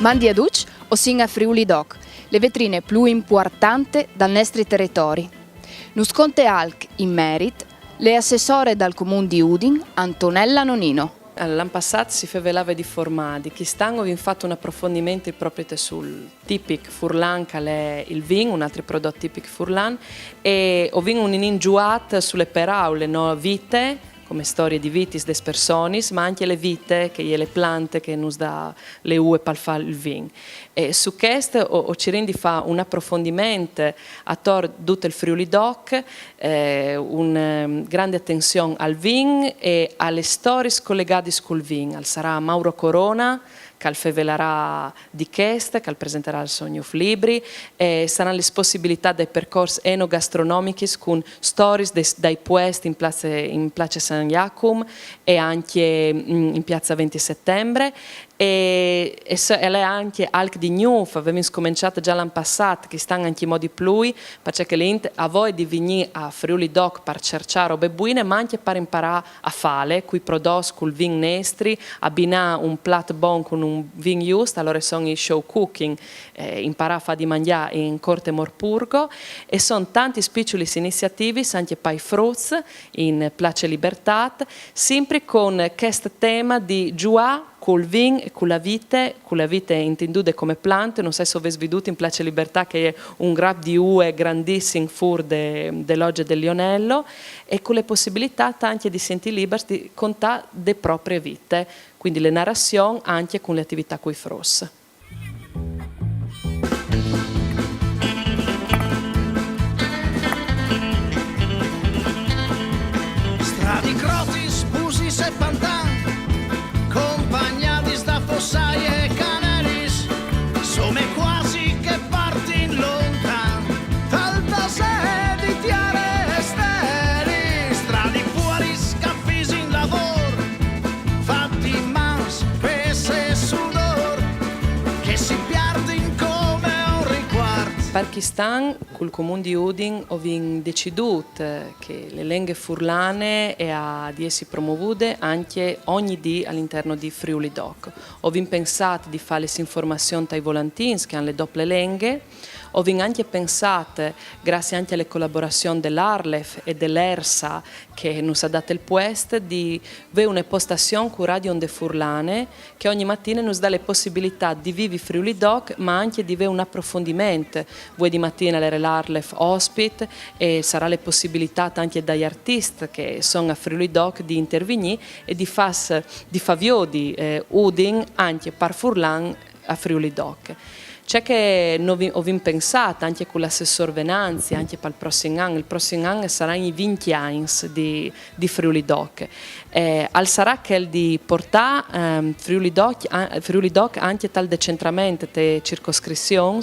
Mandi ad Uc o sin a Friuli Doc, le vetrine più importanti dal nostri territori. Nus conte alc in merit le assessore dal comune di Udin, Antonella Nonino. L'anno passato si favelava di formati, quest'anno abbiamo fatto un approfondimento proprio sul tipico Furlan, che è il vin, un altro prodotto tipico Furlan, e abbiamo un'ingiuata sulle paraule, no? Vite, come storie di vitis des personis, ma anche le vite, che è le piante che nos dà le ue per fare il vin. E su questo ho cercato di fare un approfondimento attorno a tutto il Friuli Doc, una grande attenzione al vin e alle storie collegate col vin. Sarà Mauro Corona, che fevelerà di questo, che presenterà il Sogno Libri, e saranno le possibilità dei percorsi enogastronomici con storie dai puesti in Place San Jacum e anche in Piazza 20 Settembre. E lei anche alc di Gnuf, abbiamo cominciato già l'anno passato, che stanno anche in modi plui, perché l'int a voi di venire a Friuli Doc per cercare robe buone, ma anche per imparare a fare, qui prodotti col vin nestri, abbinare un plat bon con un vin giusto, allora sono i show cooking, imparare a fare di mangiare in Corte Morpurgo, e sono tanti piccoli iniziativi, anche per fruits, in Place Libertat, sempre con questo tema di giocare col vin e con la vite intendute come piante, non so se avete veduto in Place Libertà che è un grab di ue grandissimo fur dell'oggi del Lionello, e con le possibilità anche di sentire liberi di contare le proprie vite, quindi le narrazioni anche con le attività coi fros. Stradi crotis, busis e pantan, accompagnati da fossai e canelis, some quasi che parti in lontan, talta sede di tiare e steli, stradi fuori scaffisi in lavoro, fatti in mans, pese e sudor, che si perdono come un riguardo. Pakistan, col comune di Udin, abbiamo deciso che le lingue furlane e di essi promovute anche ogni dì all'interno di Friuli Doc. Abbiamo pensato di fare le informazioni ai volantini che hanno le doppie lingue. Abbiamo anche pensato, grazie anche alle collaborazioni dell'Arlef e dell'ERSA che ci ha dato il puesto, di avere una postazione con Radio Onde Furlane che ogni mattina ci dà le possibilità di vivere Friuli Doc, ma anche di avere un approfondimento. Voi di mattina l'Arlef ospite e sarà le possibilità anche dagli artisti che sono a Friuli Doc di intervenire e di fare di Udin anche per Furlan a Friuli Doc. C'è che abbiamo pensato anche con l'assessor Venanzi, anche per il prossimo anno saranno i 20 anni di Friuli Doc. Al sarà che di portare Friuli Doc anche tal decentramento delle circoscrizioni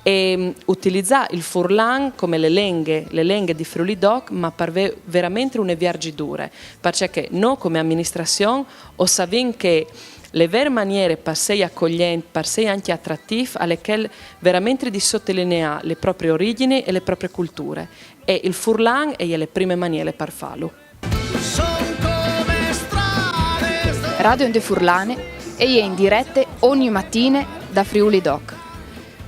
e utilizzare il Furlan come le lingue di Friuli Doc, ma per veramente una viaggiatura, perché noi come amministrazione o sappiamo che le vere maniere per sei accoglienti, per sei anche attrattive, alle che veramente di sottolineare le proprie origini e le proprie culture. E il Furlan è le prime maniere per farlo. Radio Onde Furlane è in diretta ogni mattina da Friuli Doc.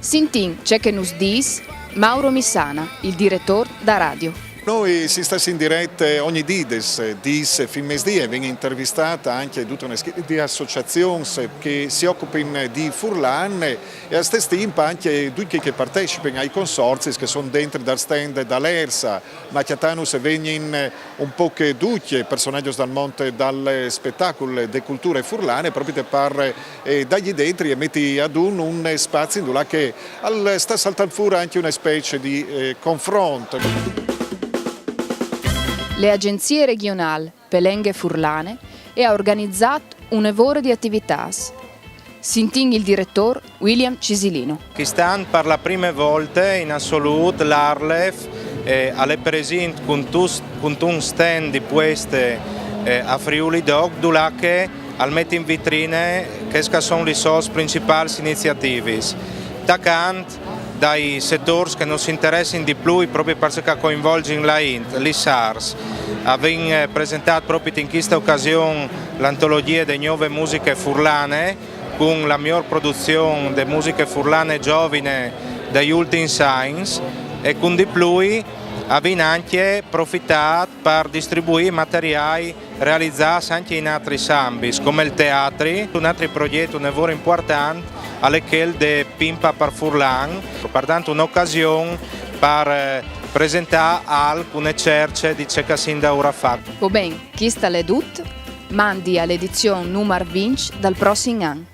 Sintin c'è che nos dis Mauro Missana, il direttore da radio. Noi si sta in diretta ogni dis fin mesdì e viene intervistata anche tutta una serie di associazioni che si occupano di Furlan e a stessa tempo anche tutti che partecipano ai consorzi che sono dentro dal stand dall'ERSA, ma che hanno vengono un po' che tutti personaggi dal mondo dal spettacolo de culture furlane proprio per dargli dentro e metti ad un spazio in cui sta saltando fuori anche una specie di confronto. Le agenzie regionali Pelenghe Furlane ha organizzato un evore di attività. Sintin il direttore William Cisilino. Quest'anno per la prima volta in assoluto l'Arlef è presente con un stand di queste a Friuli Doc, dove al mette in vitrine che sono le sue principali iniziative. Tacant dai settori che non si interessano di più proprio perché coinvolgono le SARS. Abbiamo presentato proprio in questa occasione l'antologia delle nuove musiche furlane con la miglior produzione di musica furlane giovane dagli ultimi Science e con di più abbiamo anche approfittato per distribuire materiali realizzati anche in altri ambiti, come il teatro. Un altro progetto molto importante è quello di Pimpa per Furlan, pertanto un'occasione per presentare alcune cerce di ciò che si da ora fa. Va bene, chi sta le dut, mandi all'edizione numero 20 dal prossimo anno.